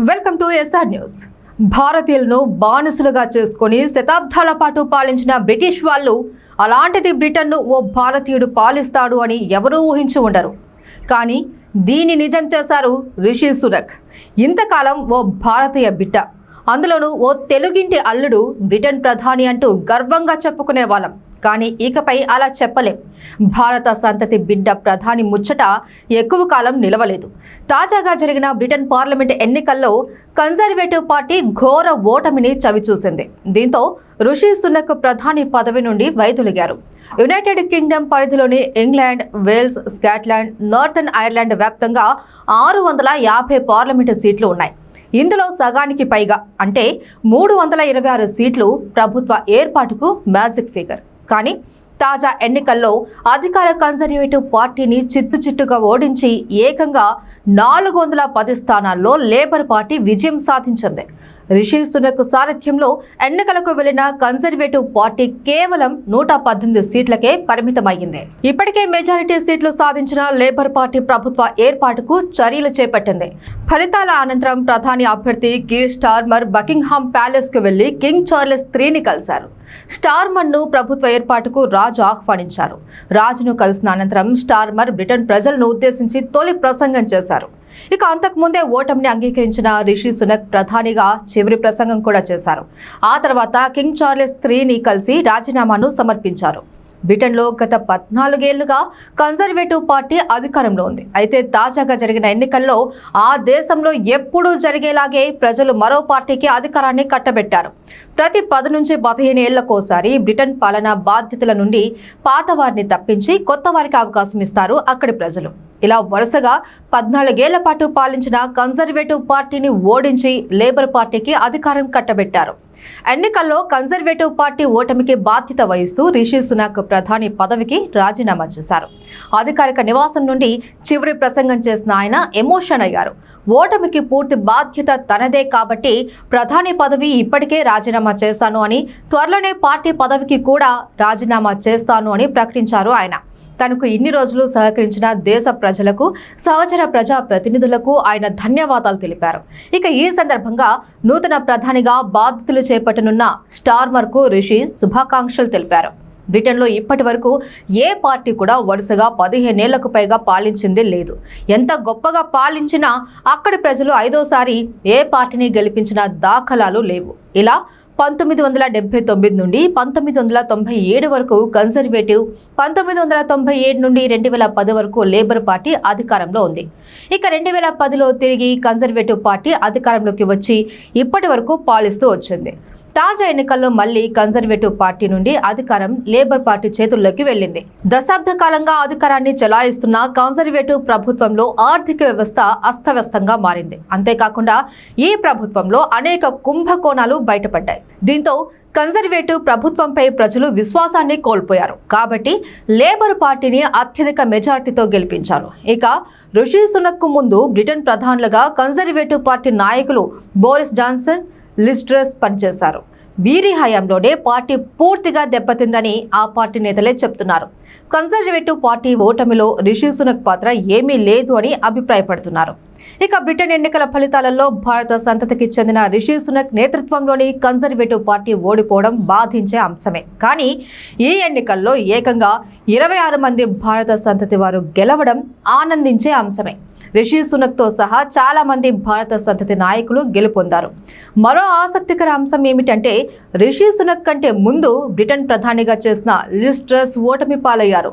Welcome to SR news. భారతీయులను బానిసలుగా చేసుకుని శతాబ్దాల పాటు పాలించిన బ్రిటిష్ వాళ్ళు అలాంటిది బ్రిటన్ను ఓ భారతీయుడు పాలిస్తాడు అని ఎవరూ ఊహించి ఉండరు. కానీ దీన్ని నిజం చేశారు రిషి సునక్. ఇంతకాలం ఓ భారతీయ బిడ్డ, అందులోనూ ఓ తెలుగింటి అల్లుడు బ్రిటన్ ప్రధాని అంటూ గర్వంగా చెప్పుకునే వాళ్ళం. కానీ ఇకపై అలా చెప్పలేం. భారత సంతతి బిడ్డ ప్రధాని ముచ్చట ఎక్కువ కాలం నిలవలేదు. తాజాగా జరిగిన బ్రిటన్ పార్లమెంట్ ఎన్నికల్లో కన్జర్వేటివ్ పార్టీ ఘోర ఓటమిని చవిచూసింది. దీంతో రిషి సునక్ ప్రధాని పదవి నుండి వైదొలిగారు. యునైటెడ్ కింగ్డమ్ పరిధిలోని England, Wales, Scotland, Northern Ireland వ్యాప్తంగా 650 పార్లమెంటు సీట్లు ఉన్నాయి. ఇందులో సగానికి పైగా అంటే 326 సీట్లు ప్రభుత్వ ఏర్పాటుకు మ్యాజిక్ ఫిగర్. కానీ తాజా ఎన్నికల్లో అధికార కన్జర్వేటివ్ పార్టీని చిత్తుచిట్టుగా ఓడించి ఏకంగా 410 స్థానాల్లో లేబర్ పార్టీ విజయం సాధించింది. రిషి సునక్ సారథ్యంలో ఎన్నికలకు వెళ్లిన కన్జర్వేటివ్ పార్టీ కేవలం 118 సీట్లకే పరిమితమైంది. ఇప్పటికే మెజారిటీ సీట్లు సాధించిన లేబర్ పార్టీ ప్రభుత్వ ఏర్పాటుకు చర్యలు చేపట్టింది. ఫలితాల అనంతరం ప్రధాని అభ్యర్థి కీర్ స్టార్మర్ బకింగ్హామ్ ప్యాలెస్ కు వెళ్లి కింగ్ చార్లెస్ IIIని కలిశారు. స్టార్మర్ ను ప్రభుత్వ ఏర్పాటుకు రాజు ఆహ్వానించారు. రాజును కలిసిన అనంతరం స్టార్మర్ బ్రిటన్ ప్రజలను ఉద్దేశించి తొలి ప్రసంగం చేశారు. ఇక అంతకుముందే ఓటమిని అంగీకరించిన రిషి సునక్ ప్రధానిగా చివరి ప్రసంగం కూడా చేశారు. ఆ తర్వాత కింగ్ చార్లెస్ IIIని కలిసి రాజీనామాను సమర్పించారు. బ్రిటన్లో గత 14 ఏళ్లుగా కన్జర్వేటివ్ పార్టీ అధికారంలో ఉంది. అయితే తాజాగా జరిగిన ఎన్నికల్లో ఆ దేశంలో ఎప్పుడూ జరిగేలాగే ప్రజలు మరో పార్టీకి అధికారాన్ని కట్టబెట్టారు. ప్రతి 10 నుంచి 15 ఏళ్లకోసారి బ్రిటన్ పాలనా బాధ్యతల నుండి పాత వారిని తప్పించి కొత్త వారికి అవకాశం ఇస్తారు అక్కడి ప్రజలు. ఇలా వరుసగా 14 ఏళ్ల పాటు పాలించిన కన్జర్వేటివ్ పార్టీని ఓడించి లేబర్ పార్టీకి అధికారం కట్టబెట్టారు. ఎన్నికల్లో కన్జర్వేటివ్ పార్టీ ఓటమికి బాధ్యత వహిస్తూ రిషి సునక్ ప్రధాని పదవికి రాజీనామా చేశారు. అధికారిక నివాసం నుండి చివరి ప్రసంగం చేసిన ఆయన ఎమోషన్ అయ్యారు. ఓటమికి పూర్తి బాధ్యత తనదే కాబట్టి ప్రధాని పదవి ఇప్పటికే రాజీనామా చేశాను అని, త్వరలోనే పార్టీ పదవికి కూడా రాజీనామా చేస్తాను అని ప్రకటించారు ఆయన. తనకు ఇన్ని రోజులు సహకరించిన దేశ ప్రజలకు, సహచర ప్రజా ప్రతినిధులకు ఆయన ధన్యవాదాలు తెలిపారు. ఇక ఈ సందర్భంగా నూతన ప్రధానిగా బాధ్యతలు చేపట్టనున్న స్టార్మర్కు రిషి శుభాకాంక్షలు తెలిపారు. బ్రిటన్లో ఇప్పటి వరకు ఏ పార్టీ కూడా వరుసగా 15 ఏళ్లకు పైగా పాలించింది లేదు. ఎంత గొప్పగా పాలించినా అక్కడి ప్రజలు 5వ సారి ఏ పార్టీని గెలిపించిన దాఖలాలు లేవు. ఇలా 1979 నుండి 1997 వరకు కన్జర్వేటివ్, 1997 నుండి 2010 వరకు లేబర్ పార్టీ అధికారంలో ఉంది. ఇక 2010లో తిరిగి కన్జర్వేటివ్ పార్టీ అధికారంలోకి వచ్చి ఇప్పటి వరకు పాలిస్తూ వచ్చింది. తాజా ఎన్నికల్లో మళ్లీ కన్జర్వేటివ్ పార్టీ నుండి అధికారం లేబర్ పార్టీ చేతుల్లోకి వెళ్లింది. దశాబ్ద కాలంగా అధికారాన్ని చెలాయిస్తున్న కన్జర్వేటివ్ ప్రభుత్వంలో ఆర్థిక వ్యవస్థ అస్తవ్యస్తంగా మారింది. అంతేకాకుండా ఈ ప్రభుత్వంలో అనేక కుంభకోణాలు బయటపడ్డాయి. దీంతో కన్జర్వేటివ్ ప్రభుత్వంపై ప్రజలు విశ్వాసాన్ని కోల్పోయారు. కాబట్టి లేబర్ పార్టీని అత్యధిక మెజార్టీతో గెలిపించారు. ఇక రిషి సునక్ కు ముందు బ్రిటన్ ప్రధానులుగా కన్జర్వేటివ్ పార్టీ నాయకులు బోరిస్ జాన్సన్, లిజ్ ట్రస్ పనిచేశారు. వీరి హయాంలోనే పార్టీ పూర్తిగా దెబ్బతిందని ఆ పార్టీ నేతలే చెప్తున్నారు. కన్జర్వేటివ్ పార్టీ ఓటమిలో రిషి సునక్ పాత్ర ఏమీ లేదు అని అభిప్రాయపడుతున్నారు. ఇక బ్రిటన్ ఎన్నికల ఫలితాలలో భారత సంతతికి చెందిన రిషి సునక్ నేతృత్వంలోని కన్జర్వేటివ్ పార్టీ ఓడిపోవడం బాధించే అంశమే. కానీ ఈ ఎన్నికల్లో ఏకంగా 26 మంది భారత సంతతి వారు గెలవడం ఆనందించే అంశమే. రిషి సునక్తో సహా చాలా మంది భారత సంతతి నాయకులు గెలుపొందారు. మరో ఆసక్తికర అంశం ఏమిటంటే రిషి సునక్ కంటే ముందు బ్రిటన్ ప్రధానిగా చేసిన లిజ్ ట్రస్ ఓటమి పాలయ్యారు.